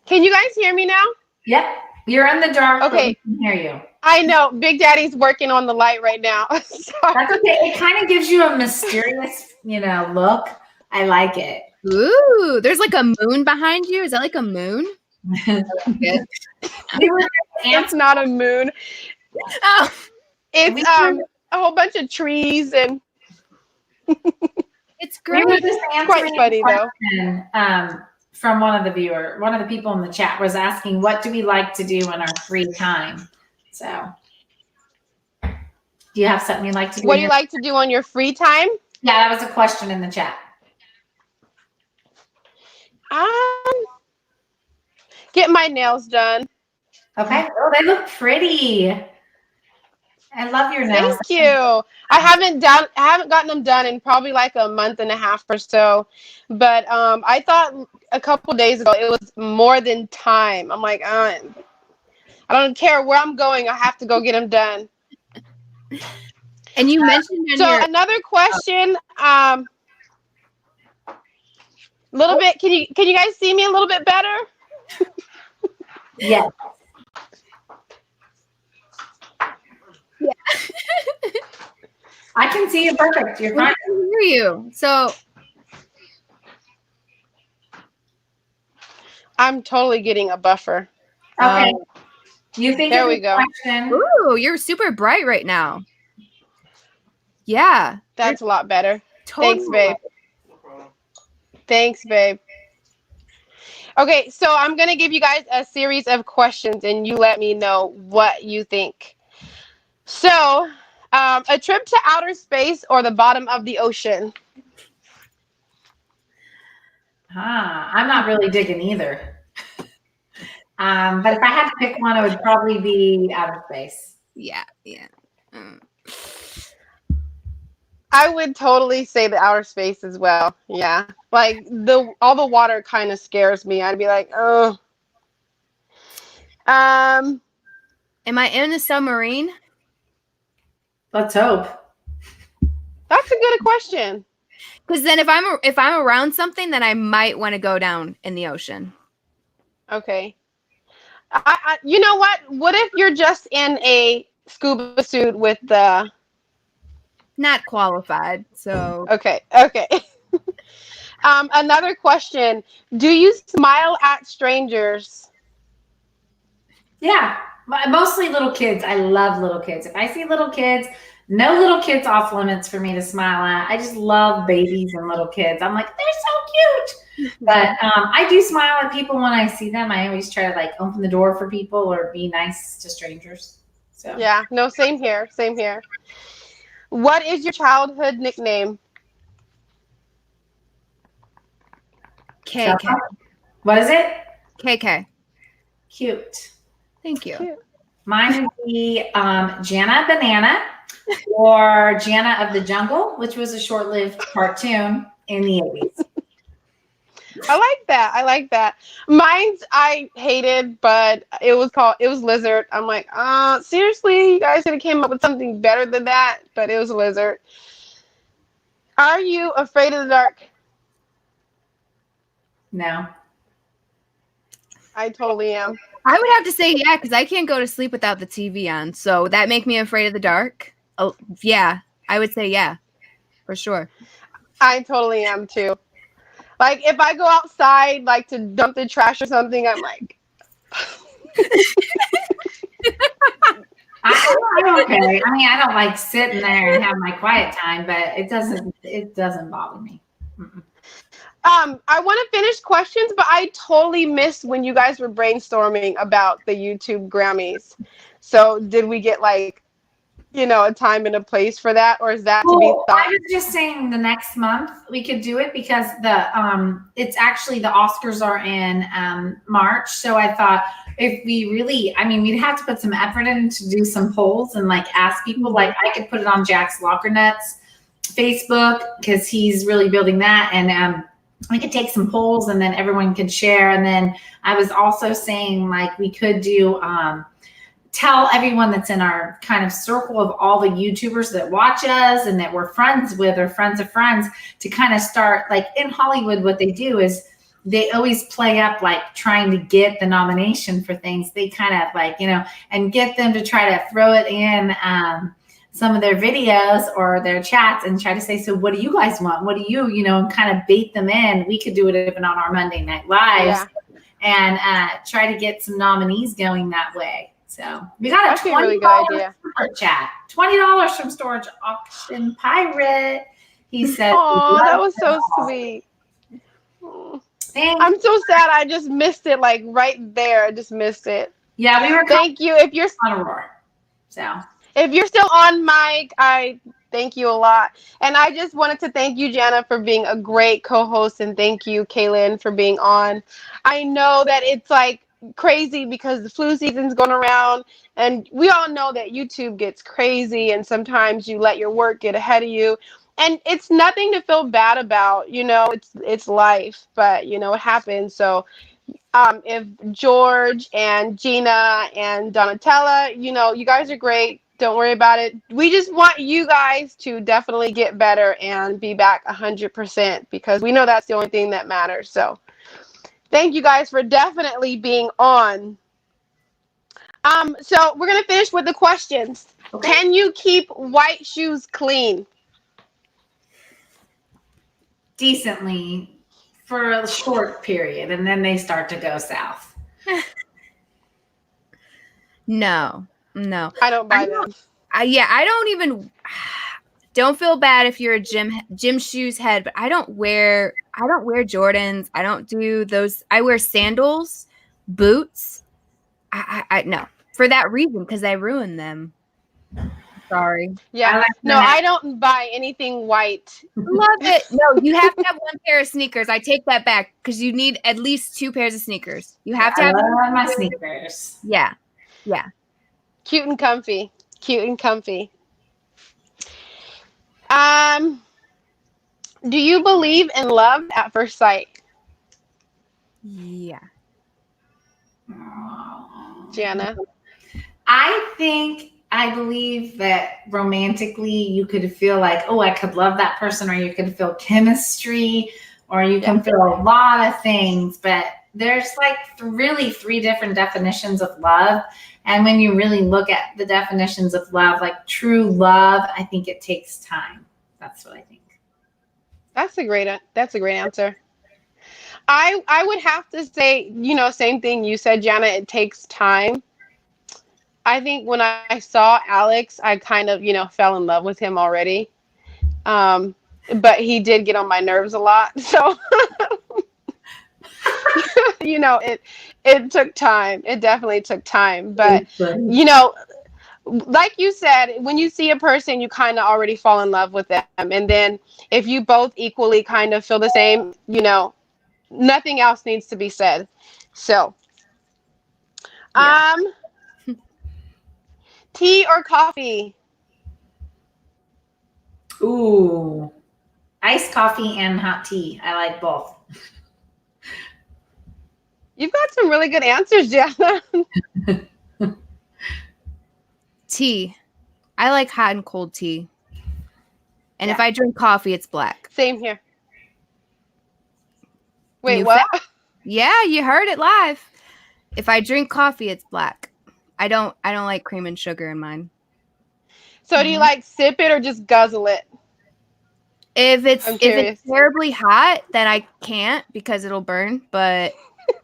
Can you guys hear me now? Yep. You're in the dark. Okay. But we can hear you. I know. Big Daddy's working on the light right now. That's okay. It kind of gives you a mysterious, look. I like it. Ooh, there's like a moon behind you. Is that like a moon? It's not a moon. Oh, It's a whole bunch of trees and it's great. We were just quite funny though. From one of the people in the chat was asking, what do we like to do in our free time? So do you have something you like to do? What do you like to do on your free time? Yeah, that was a question in the chat. Get my nails done. Okay. Oh, they look pretty. I love your nails. Thank you. I haven't gotten them done in probably like a month and a half or so. But I thought a couple days ago it was more than time. I'm like, I don't care where I'm going. I have to go get them done. And you mentioned another question. Little bit. Can you guys see me a little bit better? Yeah. Yeah. I can see you perfect. You're fine. I can hear you. So I'm totally getting a buffer. Okay. You think there we go. Question? Ooh, you're super bright right now. Yeah. That's a lot better. Totally. Thanks, babe. Thanks, babe. Okay, so I'm going to give you guys a series of questions and you let me know what you think. So, a trip to outer space or the bottom of the ocean? I'm not really digging either. But if I had to pick one, it would probably be outer space. Yeah. I would totally say the outer space as well. Yeah. Like all the water kind of scares me. I'd be like, oh. Am I in a submarine? Let's hope. That's a good question. Because then if I'm around something, then I might want to go down in the ocean. Okay. You know what? What if you're just in a scuba suit with the... Not qualified, so... Okay. Another question. Do you smile at strangers? Yeah. Mostly little kids. I love little kids. If I see little kids, no little kids off limits for me to smile at. I just love babies and little kids. I'm like, they're so cute. But I do smile at people when I see them. I always try to like open the door for people or be nice to strangers. So yeah, no, same here. What is your childhood nickname? KK. What is it? KK. Cute. Thank you. Cute. Mine would be Jana Banana or Jana of the Jungle, which was a short-lived cartoon in the 80s. I like that. Mine's I hated, but it was Lizard. I'm like, seriously, you guys could have came up with something better than that, but it was Lizard. Are you afraid of the dark? No. I totally am. I would have to say yeah, because I can't go to sleep without the TV on. So that make me afraid of the dark? Oh, yeah. I would say yeah, for sure. I totally am too. Like if I go outside, like to dump the trash or something, I'm like, I'm okay. I mean, I don't like sitting there and have my quiet time, but it doesn't bother me. Mm-mm. I want to finish questions, but I totally missed when you guys were brainstorming about the YouTube Grammys. So did we get like, a time and a place for that, or is that to be Well, thought? I was just saying the next month we could do it because it's actually the Oscars are in March. So I thought if we really, I mean, we'd have to put some effort in to do some polls and like ask people. Like I could put it on Jack's Locker Nuts Facebook because he's really building that, and we could take some polls and then everyone could share. And then I was also saying like we could do tell everyone that's in our kind of circle of all the YouTubers that watch us and that we're friends with or friends of friends to kind of start like in Hollywood. What they do is they always play up like trying to get the nomination for things. They kind of like, and get them to try to throw it in some of their videos or their chats and try to say, so what do you guys want? What do you, and kind of bait them in. We could do it even on our Monday Night Lives and try to get some nominees going that way. So we got a $20 really good idea. super chat. $20 from Storage Auction Pirate. He said, "Oh, that was so sweet." Thanks. I'm so sad. I just missed it. Like right there, I just missed it. Yeah, we were. Thank you. If you're on a roar. So if you're still on mic, I thank you a lot. And I just wanted to thank you, Jana, for being a great co-host, and thank you, Kaylin, for being on. I know that it's like crazy because the flu season's going around, and we all know that YouTube gets crazy, and sometimes you let your work get ahead of you. And it's nothing to feel bad about, it's life, but it happens. So if George and Gina and Donatella, you guys are great. Don't worry about it. We just want you guys to definitely get better and be back 100% because we know that's the only thing that matters. So thank you guys for definitely being on. So we're going to finish with the questions. Okay. Can you keep white shoes clean? Decently for a short period, and then they start to go south. No. I don't buy them. Don't feel bad if you're a gym shoes head, but I don't wear Jordans. I don't do those. I wear sandals, boots. I no, for that reason, because I ruin them. Sorry. Yeah. I don't buy anything white. Love it. No, you have to have one pair of sneakers. I take that back because you need at least 2 pairs of sneakers. You have to have my sneakers. Yeah. Cute and comfy. Do you believe in love at first sight? Yeah. Jana? I believe that romantically you could feel like, oh, I could love that person, or you could feel chemistry, or you can feel a lot of things, but there's like really 3 different definitions of love. And when you really look at the definitions of love, like true love, I think it takes time. That's what I think. That's a great answer. I would have to say, same thing you said, Jana, it takes time. I think when I saw Alex, I kind of, fell in love with him already. But he did get on my nerves a lot. So, it took time. It definitely took time. But, like you said, when you see a person, you kind of already fall in love with them. And then if you both equally kind of feel the same, nothing else needs to be said. So, tea or coffee? Ooh, iced coffee and hot tea. I like both. You've got some really good answers, Jana. Tea. I like hot and cold tea. And if I drink coffee, it's black. Same here. Wait, what? Yeah, you heard it live. If I drink coffee, it's black. I don't like cream and sugar in mine. So do you like sip it or just guzzle it? If it's I'm curious. terribly hot, then I can't because it'll burn. But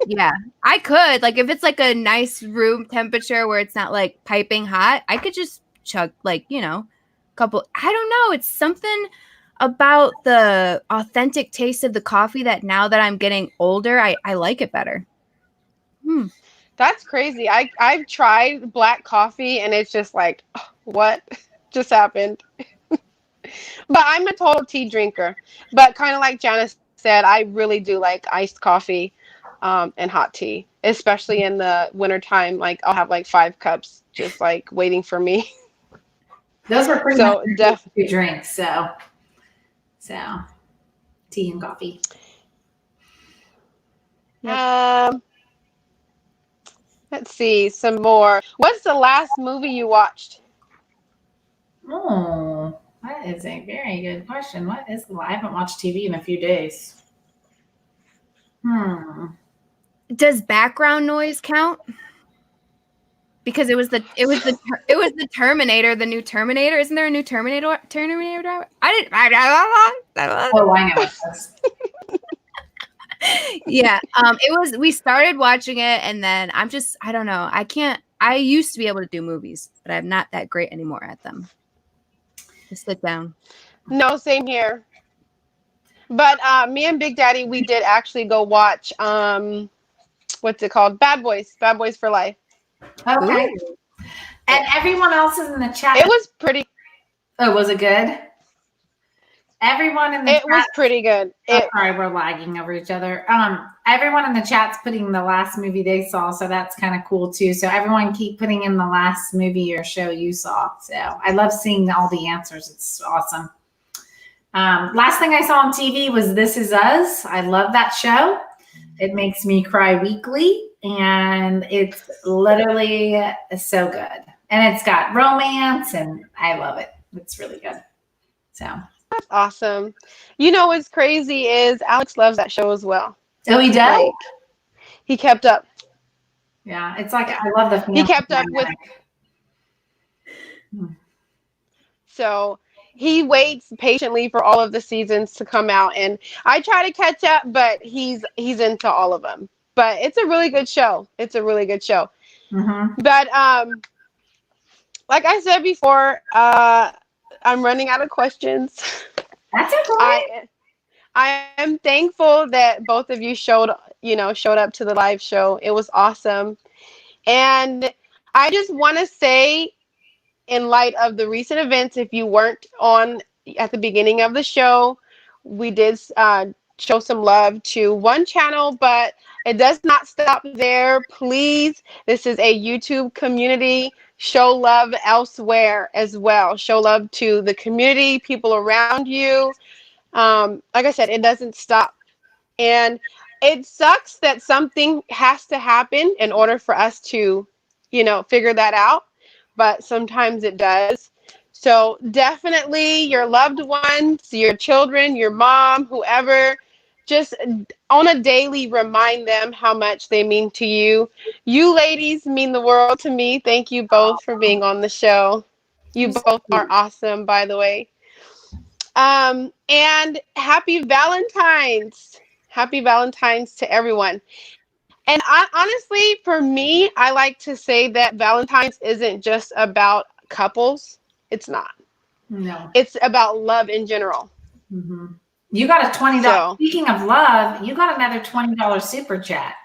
yeah, I could. Like if it's like a nice room temperature where it's not like piping hot, I could just chug like, couple. I don't know. It's something about the authentic taste of the coffee that now that I'm getting older, I like it better. That's crazy. I've tried black coffee and it's just like, what just happened? But I'm a total tea drinker. But kind of like Janice said, I really do like iced coffee and hot tea, especially in the wintertime. Like I'll have like 5 cups just like waiting for me. Those are pretty So much two drinks. So tea and coffee. Let's see some more. What's the last movie you watched? Oh, that is a very good question. I haven't watched TV in a few days. Does background noise count? Because it was the Terminator, the new Terminator. Isn't there a new Terminator? Oh, I know what this. Yeah. It was. We started watching it, and then I don't know. I can't. I used to be able to do movies, but I'm not that great anymore at them. Just sit down. No, same here. But me and Big Daddy, we did actually go watch what's it called? Bad Boys for Life. Okay. Ooh. And everyone else is in the chat. It was pretty. Oh, was it good? Everyone in the chat. It was pretty good. Sorry, we're lagging over each other. Everyone in the chat's putting the last movie they saw, so that's kind of cool too. So everyone keep putting in the last movie or show you saw. So I love seeing all the answers. It's awesome. Last thing I saw on TV was This Is Us. I love that show. It makes me cry weekly, and it's literally so good. And it's got romance, and I love it. It's really good. So that's awesome. You know what's crazy is Alex loves that show as well. Oh, he does? Like, he kept up. Yeah, it's like I love the family. He kept up with. So he waits patiently for all of the seasons to come out, and I try to catch up, but he's into all of them. But it's a really good show. It's a really good show. But like I said before, I'm running out of questions. That's okay. I am thankful that both of you showed up to the live show. It was awesome. And I just want to say, in light of the recent events, if you weren't on at the beginning of the show, we did show some love to one channel, but it does not stop there. Please, this is a YouTube community. Show love elsewhere as well. Show love to the community, people around you. Like I said, it doesn't stop. And it sucks that something has to happen in order for us to, figure that out. But sometimes it does. So definitely your loved ones, your children, your mom, whoever, just on a daily remind them how much they mean to you. You ladies mean the world to me. Thank you both for being on the show. You both are awesome, by the way. And happy Valentine's. Happy Valentine's to everyone. And honestly, for me, I like to say that Valentine's isn't just about couples. It's not. No. It's about love in general. You got a $20. Speaking of love, you got another $20 super chat.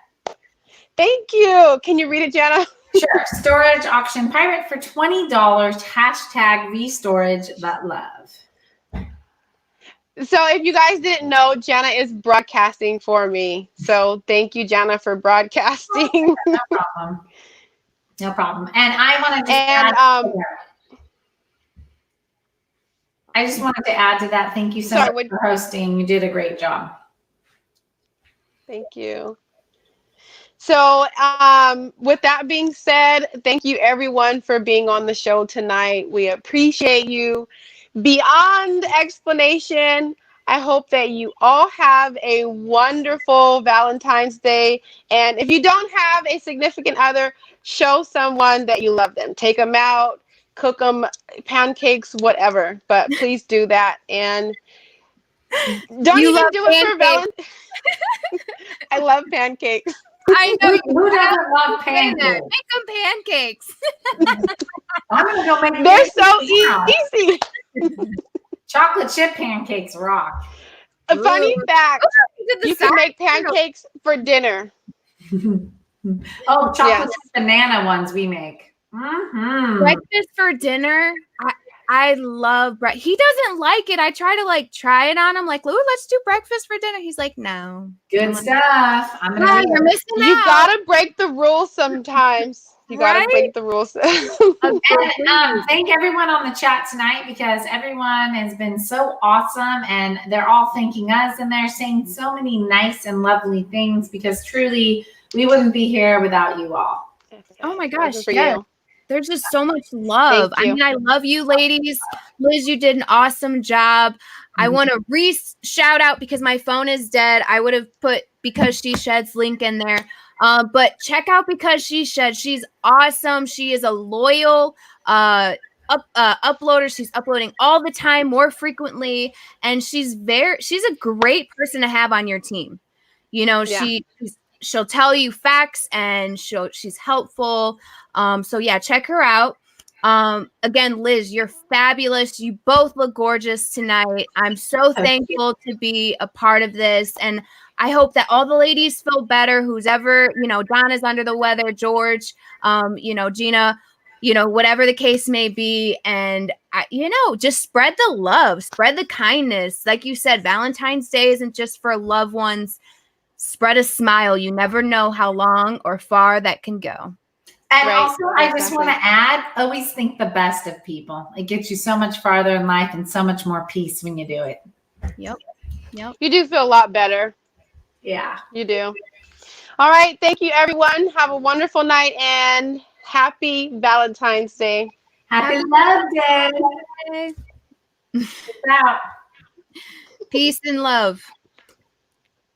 Thank you. Can you read it, Jana? Sure. Storage auction pirate for $20. Hashtag restorage that love. So if you guys didn't know, Jana is broadcasting for me. So thank you, Jana, for broadcasting. No problem. No problem. And I want to I just wanted to add to that. Thank you so much for hosting. You did a great job. Thank you. So with that being said, thank you everyone for being on the show tonight. We appreciate you. Beyond explanation, I hope that you all have a wonderful Valentine's Day. And if you don't have a significant other, show someone that you love them. Take them out, cook them, pancakes, whatever. But please do that. And don't You even love do it for pancakes. Valentine's. I love pancakes. I know you Who doesn't love say that. pancakes? Make them pancakes. I'm gonna go make They're pancakes so now. easy. Chocolate chip pancakes rock. A funny Ooh. fact, Did the you can side make pancakes for dinner. Oh, chocolate chip banana ones we make. Mm-hmm. breakfast for dinner. I love bread. He doesn't like it. I try to like try it on him. Like, Lou, let's do breakfast for dinner. He's like, no. Good I'm like, stuff. I'm "Yeah, gonna do you're it. missing You out." gotta break the rules sometimes. You gotta Right? break the rules. And thank everyone on the chat tonight because everyone has been so awesome and they're all thanking us and they're saying so many nice and lovely things because truly we wouldn't be here without you all. Oh my It wasn't gosh, for yes. you. There's just so much love. Thank you. I mean, I love you, ladies. Liz, you did an awesome job. I want to shout out because my phone is dead. I would have put Because She Sheds link in there. But check out Because She Sheds. She's awesome. She is a loyal uploader. She's uploading all the time, more frequently, and she's a great person to have on your team. You know, Yeah. she'll tell you facts and she's helpful. So yeah, check her out. Again, Liz, you're fabulous. You both look gorgeous tonight. I'm so thankful to be a part of this. And I hope that all the ladies feel better. Who's ever, Donna's under the weather, George, Gina, whatever the case may be. And, just spread the love, spread the kindness. Like you said, Valentine's Day isn't just for loved ones. Spread a smile. You never know how long or far that can go. And Right, also, I just exactly. want to add, always think the best of people. It gets you so much farther in life and so much more peace when you do it. Yep. You do feel a lot better. Yeah. You do. All right. Thank you, everyone. Have a wonderful night and happy Valentine's Day. Happy Love Day. Bye. Peace out. Peace and love.